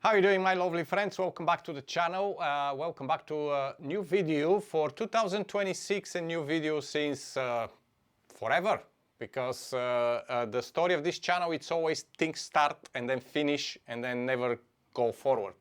How are you doing, my lovely friends? Welcome back to the channel. Welcome back to a new video for 2026, a new video since forever. Because the story of this channel, it's always things start and then finish and then never go forward.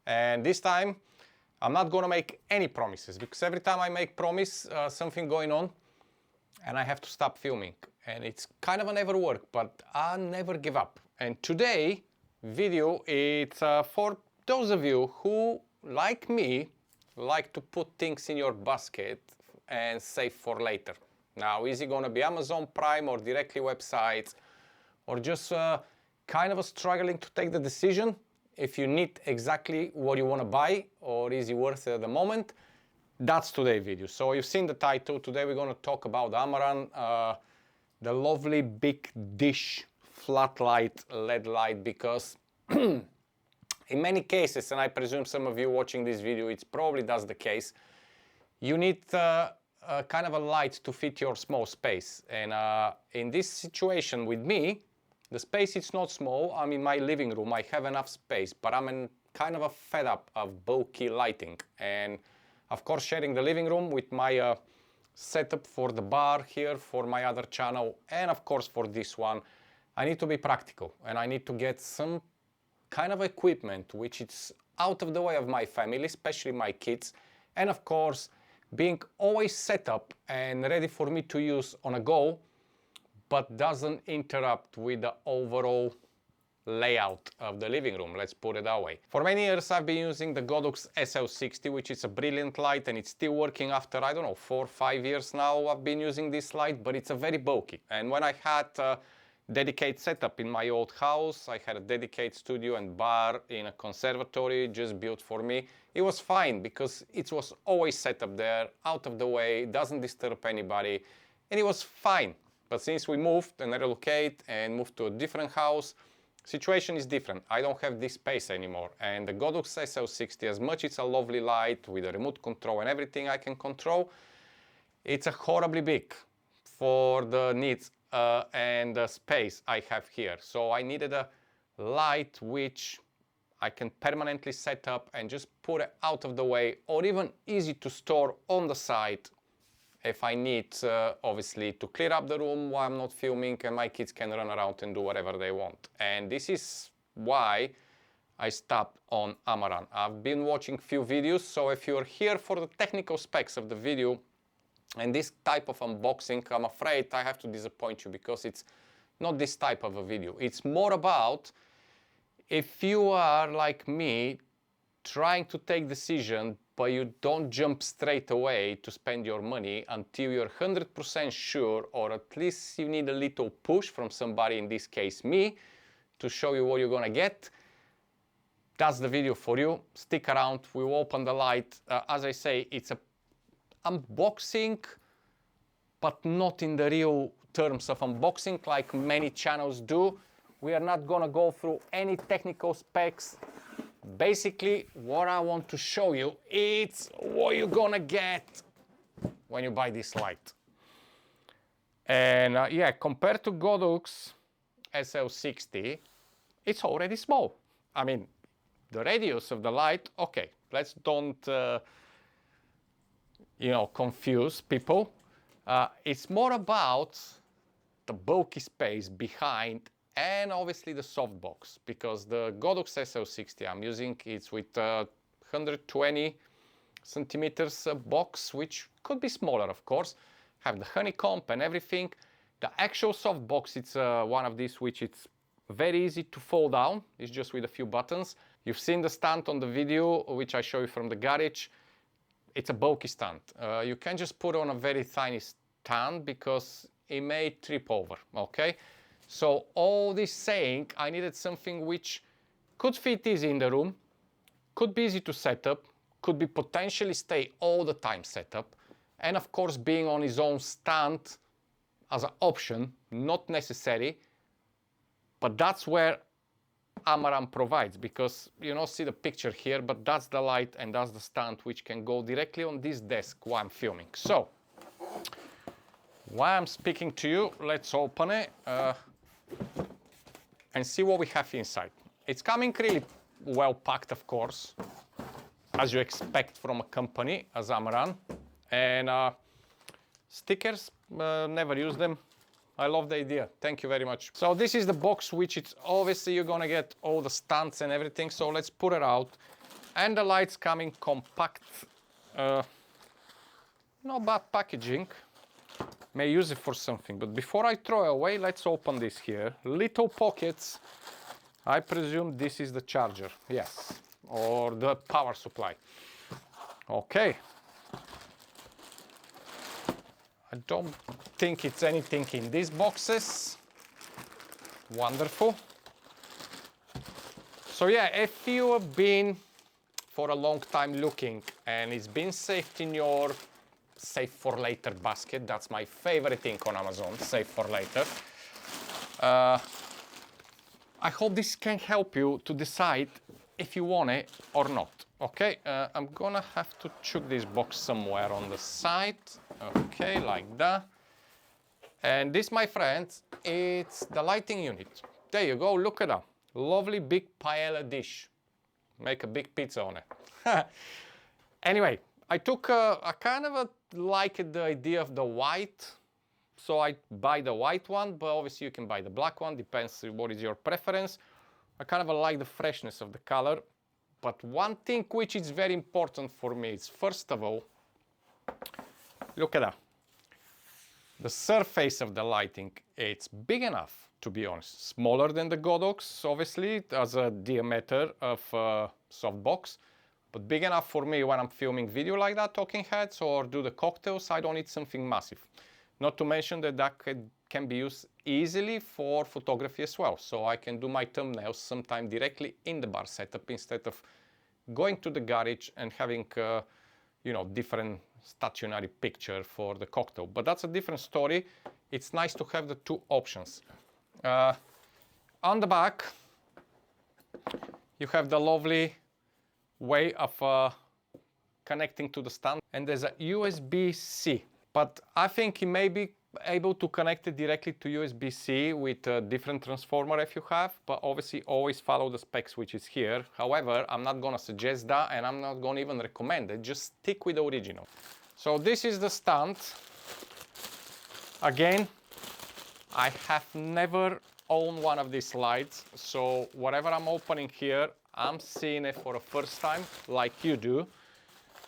And this time, I'm not gonna make any promises because every time I make promise, something going on and I have to stop filming. And it's kind of a never work, but I never give up. And today, video it's for those of you who, like me, like to put things in your basket and save for later. Now, is it gonna be Amazon Prime or directly websites, or just kind of struggling to take the decision if you need exactly what you want to buy, or is it worth it at the moment? That's today's video. So you've seen the title. Today we're going to talk about Amaran, the lovely big dish flat light LED light, because in many cases, and I presume some of you watching this video, it's probably that's the case, you need kind of a light to fit your small space. And in this situation with me, the space is not small. I'm in my living room. I have enough space, but I'm in kind of a fed up of bulky lighting. And of course, sharing the living room with my setup for the bar here, for my other channel, and of course for this one, I need to be practical and I need to get some kind of equipment which is out of the way of my family, especially my kids, and of course being always set up and ready for me to use on a go, but doesn't interrupt with the overall layout of the living room, let's put it that way. For many years I've been using the Godox SL60, which is a brilliant light, and it's still working after, I don't know, 4 or 5 years now I've been using this light, but it's a very bulky. And when I had a dedicated setup in my old house, I had a dedicated studio and bar in a conservatory just built for me, it was fine because it was always set up there, out of the way, doesn't disturb anybody, and it was fine. But since we moved and relocated and moved to a different house, situation is different. I don't have this space anymore. And the Godox SL60, as much it's a lovely light with a remote control and everything I can control, it's a horribly big for the needs and the space I have here. So I needed a light which I can permanently set up and just put it out of the way, or even easy to store on the side if I need, obviously, to clear up the room while I'm not filming and my kids can run around and do whatever they want. And this is why I stopped on Amaran. I've been watching few videos, so if you're here for the technical specs of the video and this type of unboxing, I'm afraid I have to disappoint you because it's not this type of a video. It's more about if you are like me, trying to take decision, but you don't jump straight away to spend your money until you're 100% sure, or at least you need a little push from somebody, in this case me, to show you what you're gonna get. That's the video for you. Stick around, we will open the light. As I say, it's a unboxing, but not in the real terms of unboxing like many channels do. We are not gonna go through any technical specs. Basically, what I want to show you is what you're gonna get when you buy this light. And yeah, compared to Godox SL60, it's already small. I mean, the radius of the light, okay, let's don't confuse people. It's more about the bulky space behind, and obviously the softbox, because the Godox SL60 I'm using, it's with 120 centimeters box, which could be smaller, of course. Have the honeycomb and everything. The actual softbox, it's one of these which it's very easy to fold down. It's just with a few buttons. You've seen the stand on the video, which I show you from the garage. It's a bulky stand. You can just put on a very tiny stand because it may trip over, okay? So all this saying, I needed something which could fit easy in the room, could be easy to set up, could be potentially stay all the time set up, and of course being on its own stand as an option, not necessary, but that's where Amaran provides, because you don't see the picture here, but that's the light and that's the stand which can go directly on this desk while I'm filming. So while I'm speaking to you, let's open it and see what we have inside. It's coming really well packed, of course, as you expect from a company as Amaran. And stickers, never use them. I love the idea. Thank you very much. So this is the box, which it's obviously you're gonna get all the stands and everything. So let's put it out. And the lights coming compact. Not bad packaging. May use it for something. But before I throw it away, let's open this here. Little pockets. I presume this is the charger. Yes. Or the power supply. Okay. I don't think it's anything in these boxes. Wonderful. So yeah, if you have been for a long time looking and it's been saved in your save for later basket, that's my favorite thing on Amazon, save for later. I hope this can help you to decide if you want it or not. Okay, I'm gonna have to chuck this box somewhere on the side. Okay, like that. And this, my friends, it's the lighting unit. There you go, look at that. Lovely big paella dish. Make a big pizza on it. Anyway, I took I kind of liked the idea of the white. So I buy the white one, but obviously you can buy the black one, depends what is your preference. I kind of like the freshness of the color. But one thing which is very important for me is, first of all, look at that. The surface of the lighting, it's big enough, to be honest. Smaller than the Godox, obviously, it has a diameter of softbox. But big enough for me when I'm filming video like that, talking heads, or do the cocktails, I don't need something massive. Not to mention that that can be used easily for photography as well. So I can do my thumbnails sometime directly in the bar setup instead of going to the garage and having, you know, different stationary picture for the cocktail. But that's a different story. It's nice to have the two options. On the back, you have the lovely way of connecting to the stand, and there's a USB-C. But I think you may be able to connect it directly to USB-C with a different transformer if you have, but obviously always follow the specs which is here. However, I'm not gonna suggest that, and I'm not gonna even recommend it. Just stick with the original. So this is the stand. Again, I have never owned one of these lights, so whatever I'm opening here, I'm seeing it for the first time, like you do.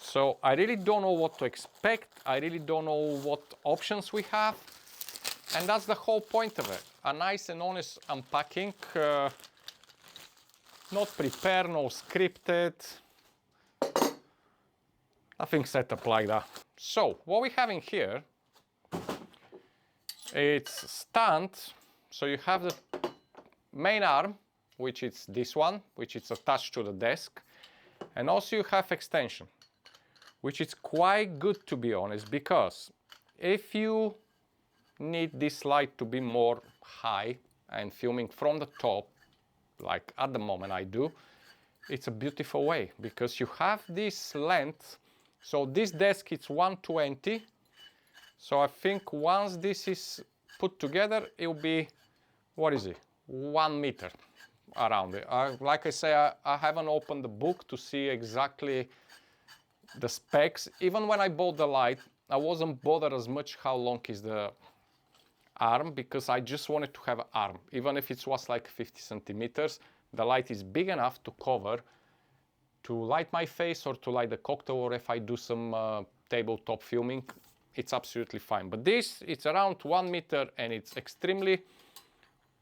So I really don't know what to expect. I really don't know what options we have. And that's the whole point of it. A nice and honest unpacking. Not prepared, no scripted. Nothing set up like that. So what we have in here, it's stand. So you have the main arm, which is this one, which is attached to the desk. And also you have extension, which is quite good, to be honest, because if you need this light to be more high and filming from the top, like at the moment I do, it's a beautiful way because you have this length. So this desk is 120. So I think once this is put together, it'll be, what is it? 1 meter around it. Like I say, I haven't opened the book to see exactly the specs. Even when I bought the light, I wasn't bothered as much how long is the arm, because I just wanted to have an arm. Even if it was like 50 centimeters, the light is big enough to cover, to light my face or to light the cocktail, or if I do some tabletop filming, it's absolutely fine. But this, it's around 1 meter and it's extremely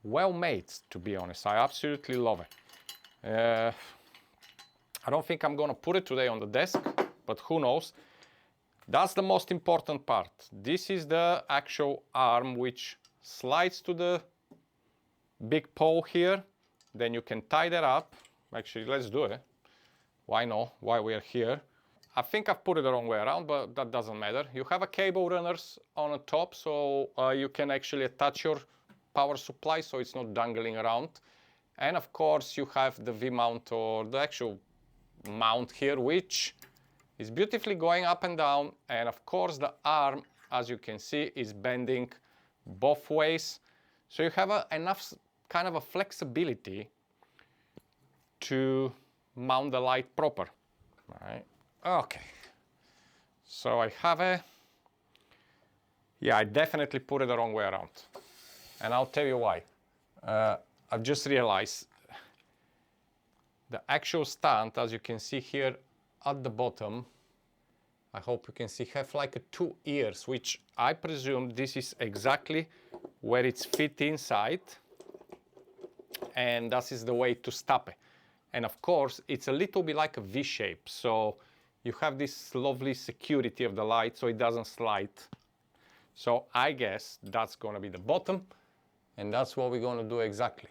well made, to be honest. I absolutely love it. I don't think I'm gonna put it today on the desk, but who knows. That's the most important part. This is the actual arm which slides to the big pole here. Then you can tie that up. Actually, let's do it. Why not? Why we are here. I think I've put it the wrong way around, but that doesn't matter. You have a cable runners on the top, so you can actually attach your power supply so it's not dangling around. And of course you have the V-mount, or the actual mount here, which is beautifully going up and down. And of course the arm, as you can see, is bending both ways. So you have enough kind of a flexibility to mount the light proper. Right. Okay. So I have a, yeah, I definitely put it the wrong way around. And I'll tell you why. I've just realized the actual stand, as you can see here at the bottom, I hope you can see, have like a 2 ears, which I presume this is exactly where it's fit inside. And that is the way to stop it. And of course, it's a little bit like a V shape. So you have this lovely security of the light so it doesn't slide. So I guess that's going to be the bottom. And that's what we're going to do exactly.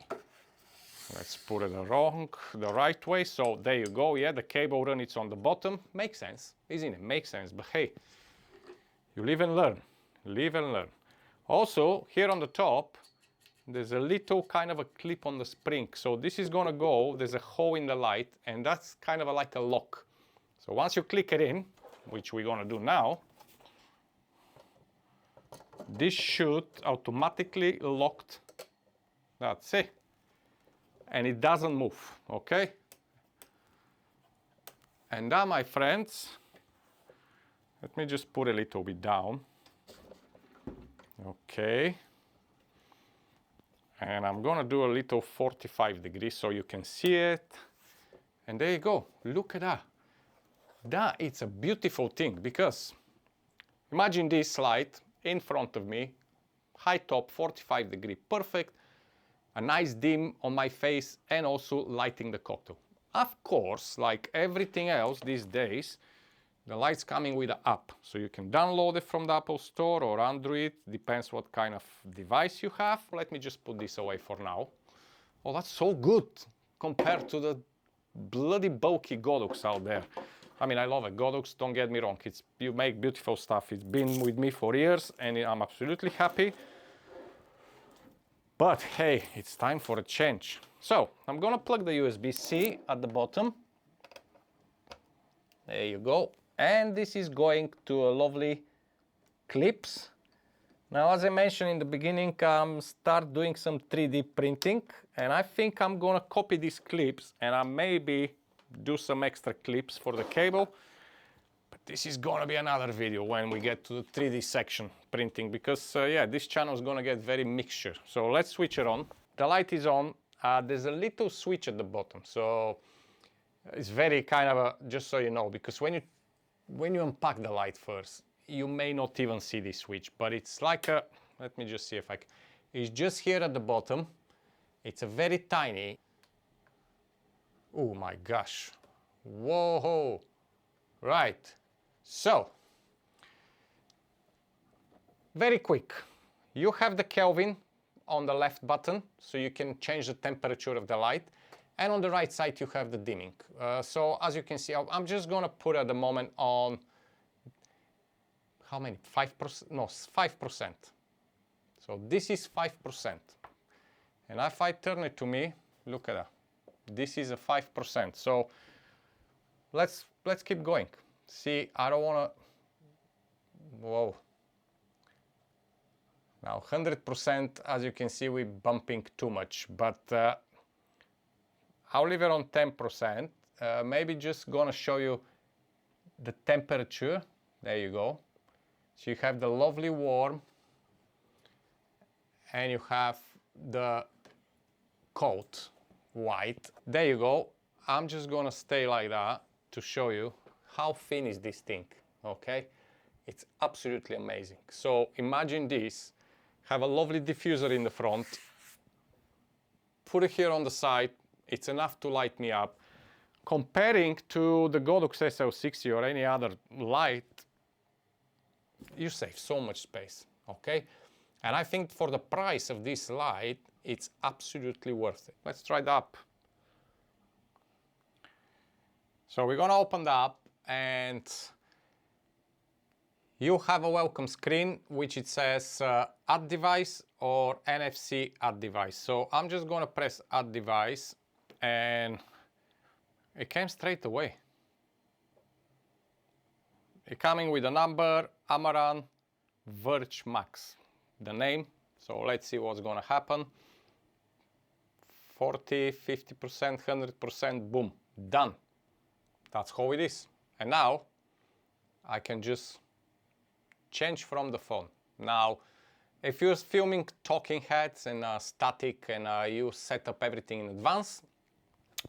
Let's put it the right way. So there you go. Yeah, the cable run, it's on the bottom. Makes sense, isn't it? Makes sense. But hey, you live and learn. Live and learn. Also, here on the top, there's a little kind of a clip on the spring. So this is going to go, there's a hole in the light, and that's kind of like a lock. So once you click it in, which we're going to do now, this should automatically locked. That's it. And it doesn't move, okay? And now, my friends, let me just put a little bit down. Okay. And I'm gonna do a little 45 degrees so you can see it. And there you go, look at that. That is a beautiful thing, because imagine this light in front of me, high top, 45 degree, perfect. A nice dim on my face and also lighting the cocktail. Of course, like everything else these days, the light's coming with an app. So you can download it from the Apple Store or Android, depends what kind of device you have. Let me just put this away for now. Oh, that's so good compared to the bloody bulky Godox out there. I mean, I love it. Godox, don't get me wrong. You make beautiful stuff. It's been with me for years and I'm absolutely happy. But hey, it's time for a change. So I'm gonna plug the USB-C at the bottom. There you go. And this is going to a lovely clips. Now, as I mentioned in the beginning, start doing some 3D printing. And I think I'm gonna copy these clips and I maybe do some extra clips for the cable. But this is gonna be another video when we get to the 3D section printing, because yeah, this channel is gonna get very mixture. So let's switch it on. The light is on. There's a little switch at the bottom. So it's very kind of a, just so you know, because when you unpack the light first, you may not even see this switch, but it's like a, let me just see if I can, it's just here at the bottom. It's a very tiny, oh my gosh, whoa, right. So, very quick. You have the Kelvin on the left button, so you can change the temperature of the light. And on the right side, you have the dimming. So as you can see, I'm just gonna put at the moment on, how many? 5%? No, 5%. So this is 5%. And if I turn it to me, look at that. This is a 5%. So let's keep going. See, I don't wanna, whoa. Now 100%, as you can see, we're bumping too much, but I'll leave it on 10%. Maybe just gonna show you the temperature. There you go. So you have the lovely warm and you have the cold white. There you go. I'm just gonna stay like that to show you how thin is this thing, okay? It's absolutely amazing. So imagine this, have a lovely diffuser in the front, put it here on the side, it's enough to light me up. Comparing to the Godox SL60 or any other light, you save so much space, okay? And I think for the price of this light, it's absolutely worth it. Let's try the app. So we're gonna open the app and you have a welcome screen, which it says add device or NFC add device. So I'm just gonna press add device and it came straight away. It coming with a number, Amaran Verge Max, the name. So let's see what's gonna happen. 40, 50%, 100%, boom, done. That's how it is. And now I can just change from the phone. Now, if you're filming talking heads and static and you set up everything in advance,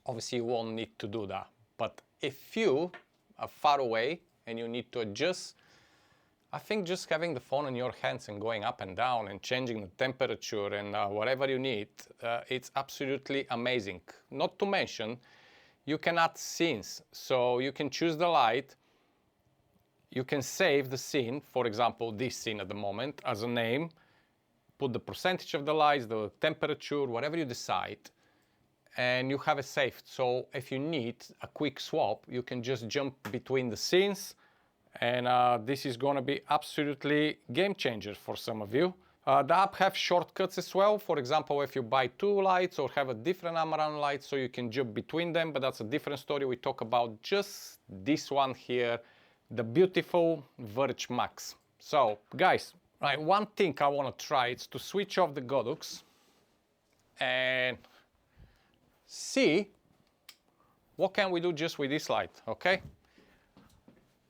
obviously you won't need to do that. But if you are far away and you need to adjust, I think just having the phone in your hands and going up and down and changing the temperature and whatever you need, it's absolutely amazing. Not to mention, you can add scenes. So you can choose the light, you can save the scene, for example, this scene at the moment, as a name, put the percentage of the lights, the temperature, whatever you decide, and you have it saved. So if you need a quick swap, you can just jump between the scenes, and this is going to be absolutely game changer for some of you. The app have shortcuts as well. For example, if you buy 2 lights or have a different Amaran light, so you can jump between them, but that's a different story. We talk about just this one here, the beautiful Verge Max. So guys, right, one thing I want to try is to switch off the Godox and see what can we do just with this light, okay?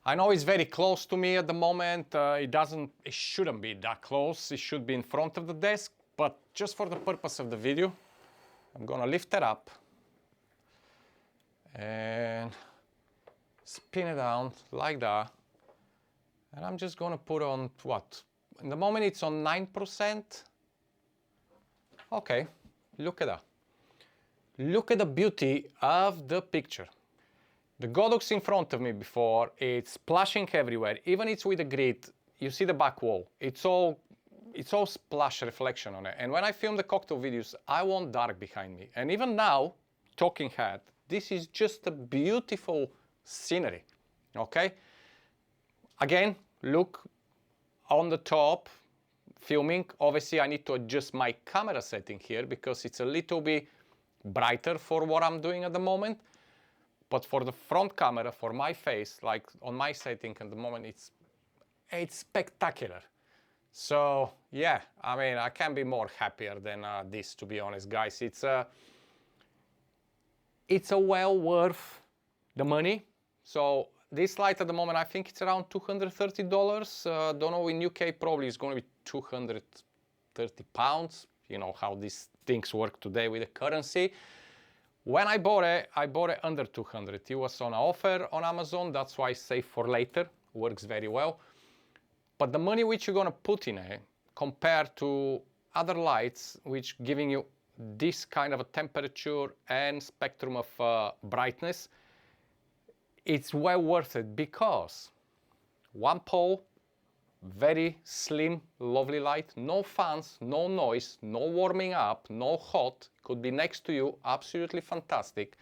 I know it's very close to me at the moment. It shouldn't be that close. It should be in front of the desk, but just for the purpose of the video, I'm gonna lift it up and spin it down like that. And I'm just gonna put on what? In the moment it's on 9%. Okay, look at that. Look at the beauty of the picture. The Godox in front of me before, it's splashing everywhere. Even it's with the grid, you see the back wall. It's all splash reflection on it. And when I film the cocktail videos, I want dark behind me. And even now, talking head, this is just a beautiful scenery, okay? Again, look on the top, filming. Obviously, I need to adjust my camera setting here because it's a little bit brighter for what I'm doing at the moment. But for the front camera, for my face, like on my setting at the moment, it's spectacular. So yeah, I mean, I can't be more happier than this, to be honest, guys. It's a well worth the money. So this light at the moment, I think it's around $230. Don't know, in UK probably it's going to be 230 pounds. You know how these things work today with the currency. When I bought it under 200. It was on offer on Amazon. That's why I save for later. Works very well. But the money which you're going to put in it compared to other lights which giving you this kind of a temperature and spectrum of brightness, it's well worth it because one pole, very slim, lovely light, no fans, no noise, no warming up, no hot, could be next to you, absolutely fantastic.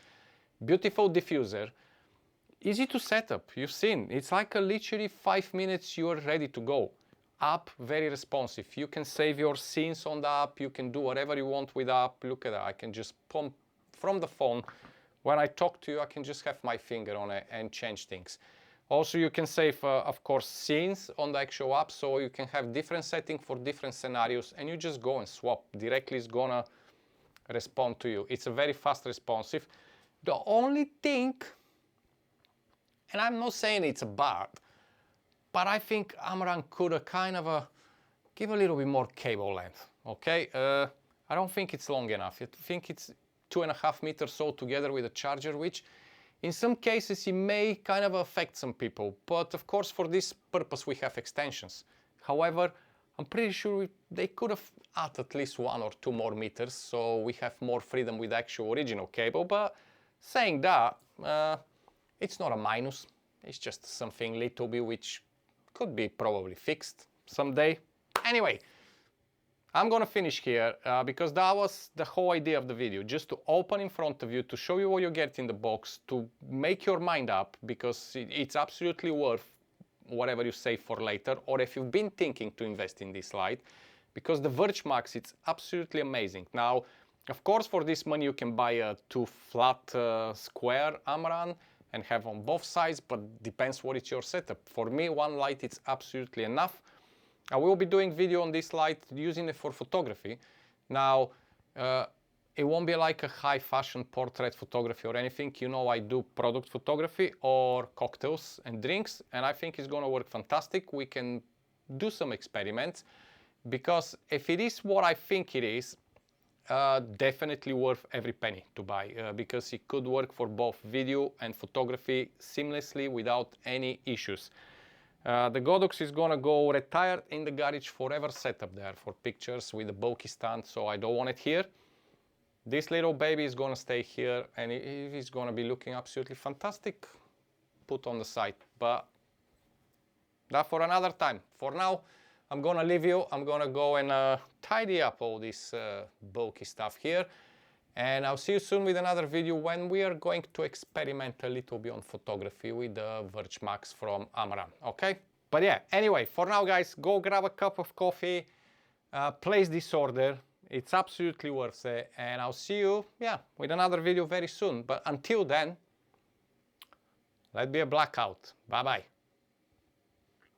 Beautiful diffuser, easy to set up, you've seen, it's like a literally 5 minutes you're ready to go. App, very responsive, you can save your scenes on the app, you can do whatever you want with the app. Look at that, I can just pump from the phone. When I talk to you, I can just have my finger on it and change things. Also, you can save, of course, scenes on the actual app, so you can have different settings for different scenarios, and you just go and swap. Directly it's gonna respond to you. It's a very fast responsive. The only thing, and I'm not saying it's bad, but I think Amaran could kind of give a little bit more cable length, okay? I don't think it's long enough. I think it's 2.5 meters altogether with a charger, which in some cases, it may kind of affect some people, but of course, for this purpose, we have extensions. However, I'm pretty sure they could have added at least 1 or 2 more meters, so we have more freedom with the actual original cable. But saying that, it's not a minus. It's just something little bit which could be probably fixed someday. Anyway, I'm gonna finish here because that was the whole idea of the video, just to open in front of you, to show you what you get in the box, to make your mind up, because it's absolutely worth whatever you save for later, or if you've been thinking to invest in this light, because the Verge Max, it's absolutely amazing. Now, of course, for this money, you can buy a 2 flat square Amaran and have on both sides, but depends what is your setup. For me, 1 light is absolutely enough. I will be doing video on this light, using it for photography. Now, It won't be like a high fashion portrait photography or anything. You know, I do product photography or cocktails and drinks, and I think it's gonna work fantastic. We can do some experiments, because if it is what I think it is, definitely worth every penny to buy, because it could work for both video and photography seamlessly without any issues. The Godox is gonna go retired in the garage forever, set up there for pictures with a bulky stand, so I don't want it here. This little baby is gonna stay here, and it's gonna be looking absolutely fantastic put on the side, but that for another time. For now, I'm gonna leave you. I'm gonna go and tidy up all this bulky stuff here, and I'll see you soon with another video when we are going to experiment a little bit on photography with the Verge Max from Amaran, okay? But yeah, anyway, for now guys, go grab a cup of coffee, place this order. It's absolutely worth it, and I'll see you, yeah, with another video very soon. But until then, let be a blackout. Bye-bye.